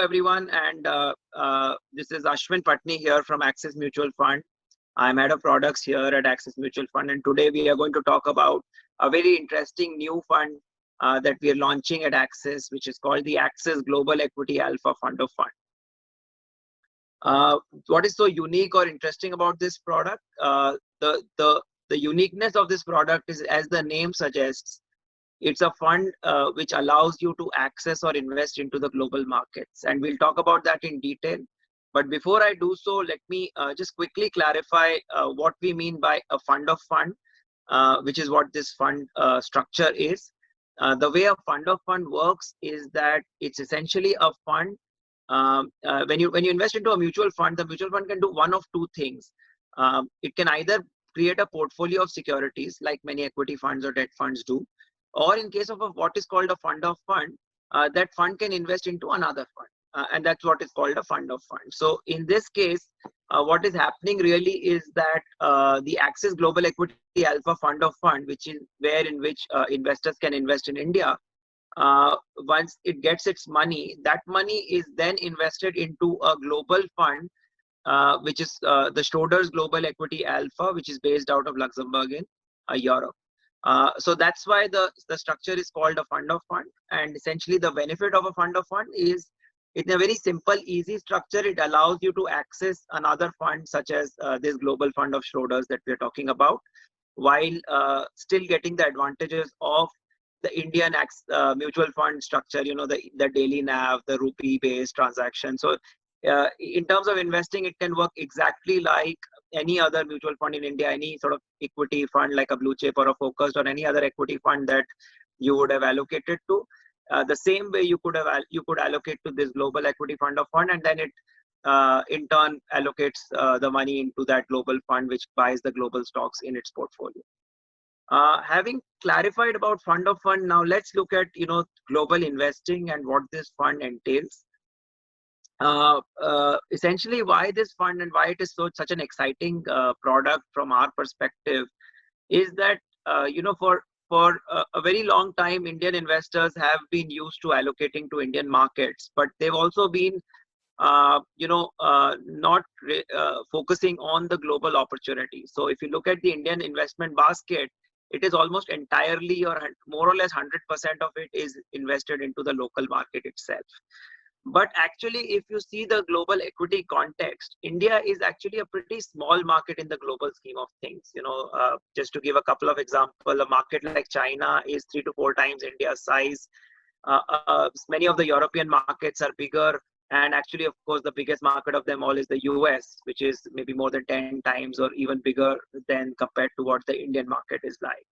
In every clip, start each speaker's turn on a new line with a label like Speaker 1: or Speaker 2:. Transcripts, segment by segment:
Speaker 1: Everyone, and this is Ashwin Patni here from Axis Mutual Fund. I'm head of products here at Axis Mutual Fund, and today we are going to talk about a very interesting new fund that we are launching at Axis, which is called the Axis Global Equity Alpha Fund of Fund. What is so unique or interesting about this product? The uniqueness of this product is, as the name suggests, it's a fund which allows you to access or invest into the global markets. And we'll talk about that in detail. But before I do so, let me just quickly clarify what we mean by a fund of fund, which is what this fund structure is. The way a fund of fund works is that it's essentially a fund. When you invest into a mutual fund, the mutual fund can do one of two things. It can either create a portfolio of securities like many equity funds or debt funds do, or in case of what is called a fund of fund, that fund can invest into another fund, and that's what is called a fund of fund. So in this case, what is happening really is that the Axis Global Equity Alpha Fund of Fund, which is in which investors can invest in India, once it gets its money, that money is then invested into a global fund, which is the Schroders Global Equity Alpha, which is based out of Luxembourg in Europe. So that's why the structure is called a fund of fund. And essentially the benefit of a fund of fund is, in a very simple, easy structure, it allows you to access another fund such as this global fund of Schroders that we're talking about, while still getting the advantages of the Indian mutual fund structure, the daily NAV, the rupee based transaction. So in terms of investing, it can work exactly like any other mutual fund in India, any sort of equity fund like a blue chip or a focused or any other equity fund that you would have allocated to. The same way you could allocate to this global equity fund of fund, and then it in turn allocates the money into that global fund, which buys the global stocks in its portfolio. Having clarified about fund of fund, now let's look at global investing and what this fund entails. Essentially, why this fund and why it is such an exciting product from our perspective is that for a very long time, Indian investors have been used to allocating to Indian markets, but they've also been not focusing on the global opportunity. So if you look at the Indian investment basket, it is almost entirely, or more or less 100% of it, is invested into the local market itself. But actually, if you see the global equity context, India is actually a pretty small market in the global scheme of things. Just to give a couple of examples, a market like China is 3 to 4 times India's size. Many of the European markets are bigger. And actually, of course, the biggest market of them all is the US, which is maybe more than 10 times or even bigger than compared to what the Indian market is like.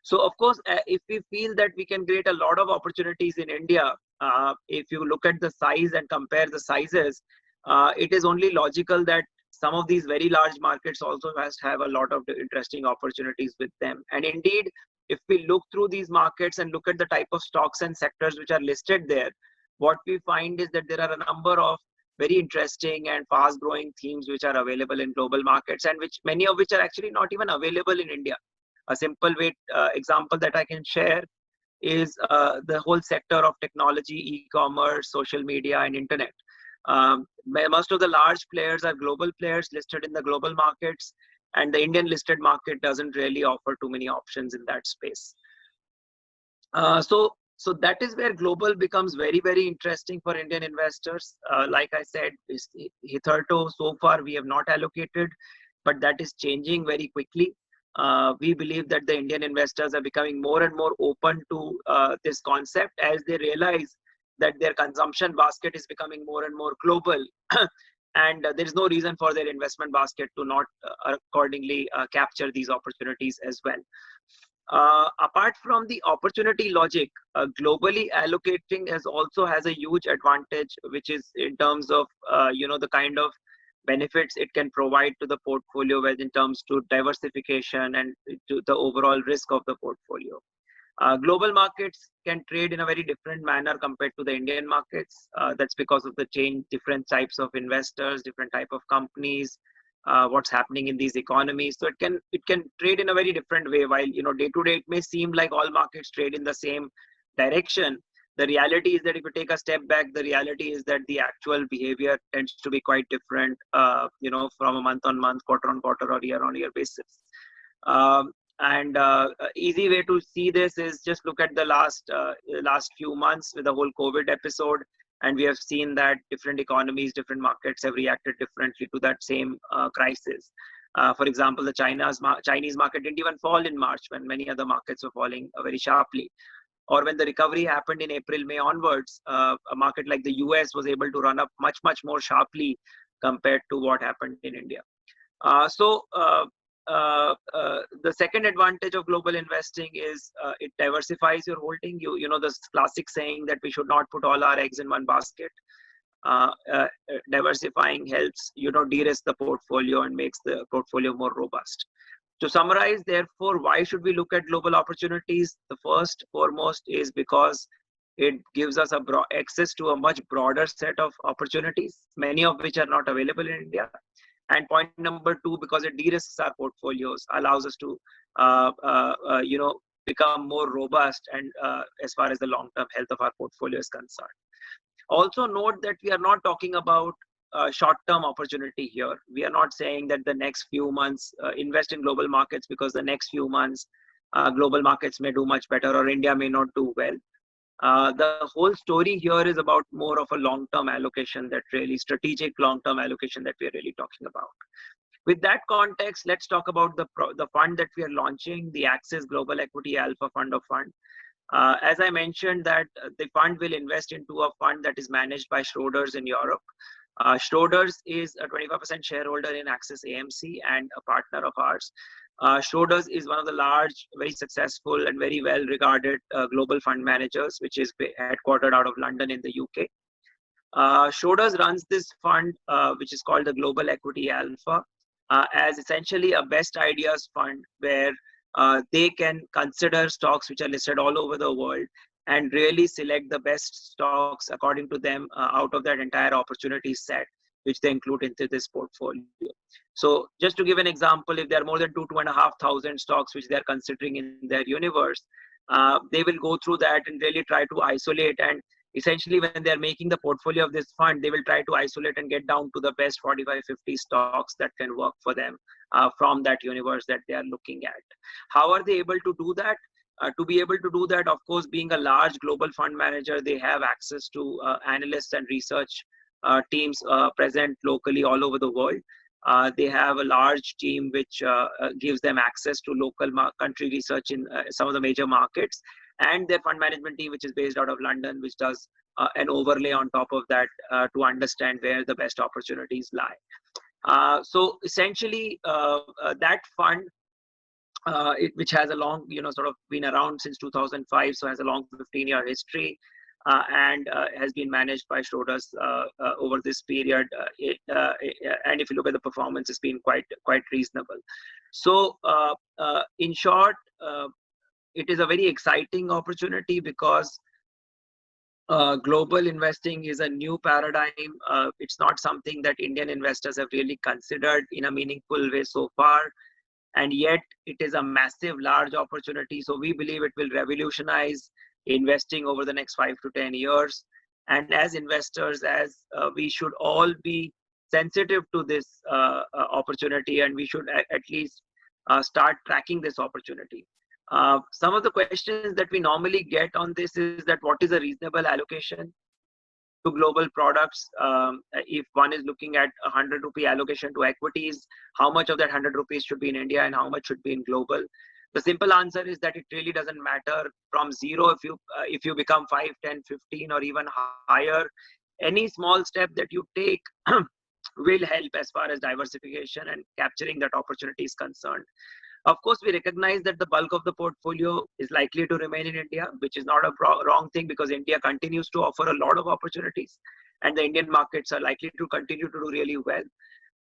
Speaker 1: So, of course, if we feel that we can create a lot of opportunities in India, if you look at the size and compare the sizes, it is only logical that some of these very large markets also must have a lot of interesting opportunities with them. And indeed, if we look through these markets and look at the type of stocks and sectors which are listed there, what we find is that there are a number of very interesting and fast growing themes which are available in global markets, and many of which are actually not even available in India. A simple example that I can share is the whole sector of technology, e-commerce, social media, and internet. Most of the large players are global players listed in the global markets, and the Indian listed market doesn't really offer too many options in that space. So that is where global becomes very, very interesting for Indian investors. Like I said, hitherto, so far we have not allocated, but that is changing very quickly. We believe that the Indian investors are becoming more and more open to this concept as they realize that their consumption basket is becoming more and more global. And there is no reason for their investment basket to not accordingly capture these opportunities as well. Apart from the opportunity logic, globally allocating also has a huge advantage, which is in terms of the kind of benefits it can provide to the portfolio, whether in terms to diversification and to the overall risk of the portfolio. Global markets can trade in a very different manner compared to the Indian markets. That's because of the different types of investors, different type of companies, what's happening in these economies. So it can trade in a very different way. While day to day it may seem like all markets trade in the same direction, The reality is that if you take a step back, the reality is that the actual behavior tends to be quite different, from a month on month, quarter on quarter, or year on year basis. And easy way to see this is just look at the last few months with the whole COVID episode, and we have seen that different economies, different markets have reacted differently to that same crisis. For example, the Chinese market didn't even fall in March when many other markets were falling very sharply. Or when the recovery happened in April, May onwards, a market like the US was able to run up much, much more sharply compared to what happened in India. The second advantage of global investing is it diversifies your holding. You know this classic saying that we should not put all our eggs in one basket. Diversifying helps de-risk the portfolio and makes the portfolio more robust. To summarize, therefore, why should we look at global opportunities? The first foremost is because it gives us access to a much broader set of opportunities, many of which are not available in India. And point number two, because it de-risks our portfolios, allows us to, become more robust and as far as the long-term health of our portfolio is concerned. Also note that we are not talking about short-term opportunity here. We are not saying that the next few months invest in global markets because the next few months global markets may do much better or India may not do well. The whole story here is about more of a long-term allocation, strategic long-term allocation that we are really talking about. With that context, let's talk about the fund that we are launching, the Axis Global Equity Alpha Fund of Fund. As I mentioned, that the fund will invest into a fund that is managed by Schroders in Europe. Schroders is a 25% shareholder in Axis AMC and a partner of ours. Schroders is one of the large, very successful and very well regarded global fund managers, which is headquartered out of London in the UK. Schroders runs this fund, which is called the Global Equity Alpha, as essentially a best ideas fund where they can consider stocks which are listed all over the world and really select the best stocks according to them out of that entire opportunity set, which they include into this portfolio. So just to give an example, if there are more than 2,500 stocks which they are considering in their universe, they will go through that and really try to isolate. And essentially, when they're making the portfolio of this fund, they will try to isolate and get down to the best 45, 50 stocks that can work for them from that universe that they are looking at. How are they able to do that? To be able to do that, of course, being a large global fund manager, they have access to analysts and research teams present locally all over the world. They have a large team which gives them access to local country research in some of the major markets, and their fund management team, which is based out of London, which does an overlay on top of that to understand where the best opportunities lie. So essentially, that fund, which has a long, sort of been around since 2005, so has a long 15-year history, and has been managed by Schroders over this period. And if you look at the performance, it's been quite reasonable. So in short, it is a very exciting opportunity because global investing is a new paradigm. It's not something that Indian investors have really considered in a meaningful way so far. And yet it is a massive, large opportunity. So we believe it will revolutionize investing over the next 5 to 10 years. And as investors, we should all be sensitive to this opportunity, and we should at least start tracking this opportunity. Some of the questions that we normally get on this is that what is a reasonable allocation to global products? If one is looking at 100 rupee allocation to equities, how much of that 100 rupees should be in India and how much should be in global? The simple answer is that it really doesn't matter from zero. If you become 5, 10, 15 or even higher, any small step that you take will help as far as diversification and capturing that opportunity is concerned. Of course, we recognize that the bulk of the portfolio is likely to remain in India, which is not a wrong thing because India continues to offer a lot of opportunities and the Indian markets are likely to continue to do really well.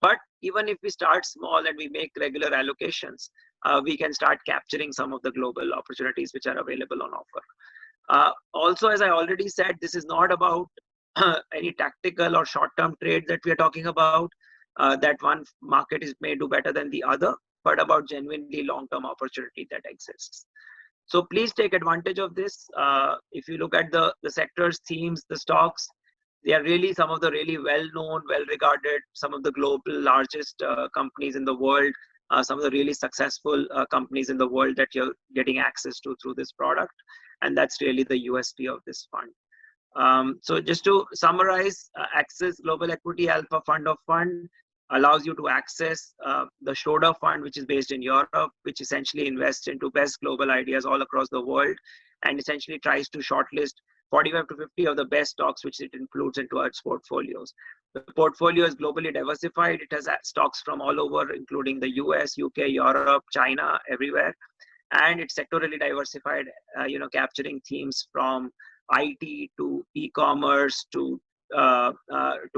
Speaker 1: But even if we start small and we make regular allocations, we can start capturing some of the global opportunities which are available on offer. Also, as I already said, this is not about any tactical or short-term trade that we are talking about, that one market may do better than the other, but about genuinely long-term opportunity that exists. So please take advantage of this. If you look at the sectors, themes, the stocks, they are really some of the really well-known, well-regarded, some of the global largest companies in the world, some of the really successful companies in the world that you're getting access to through this product. And that's really the USP of this fund. So just to summarize, Axis Global Equity Alpha Fund of Fund allows you to access the Schroder Fund, which is based in Europe, which essentially invests into best global ideas all across the world, and essentially tries to shortlist 45 to 50 of the best stocks, which it includes into its portfolios. The portfolio is globally diversified. It has stocks from all over, including the US, UK, Europe, China, everywhere. And it's sectorally diversified, capturing themes from IT to e-commerce to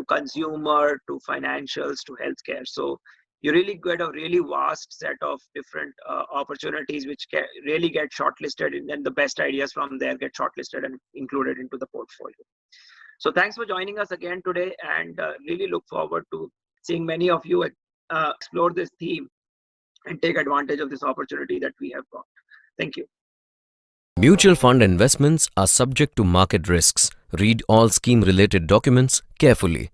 Speaker 1: consumer to financials to healthcare. So you really get a really vast set of different opportunities which really get shortlisted, and then the best ideas from there get shortlisted and included into the portfolio. So thanks for joining us again today, and really look forward to seeing many of you explore this theme and take advantage of this opportunity that we have got. Thank you.
Speaker 2: Mutual fund investments are subject to market risks. Read all scheme-related documents carefully.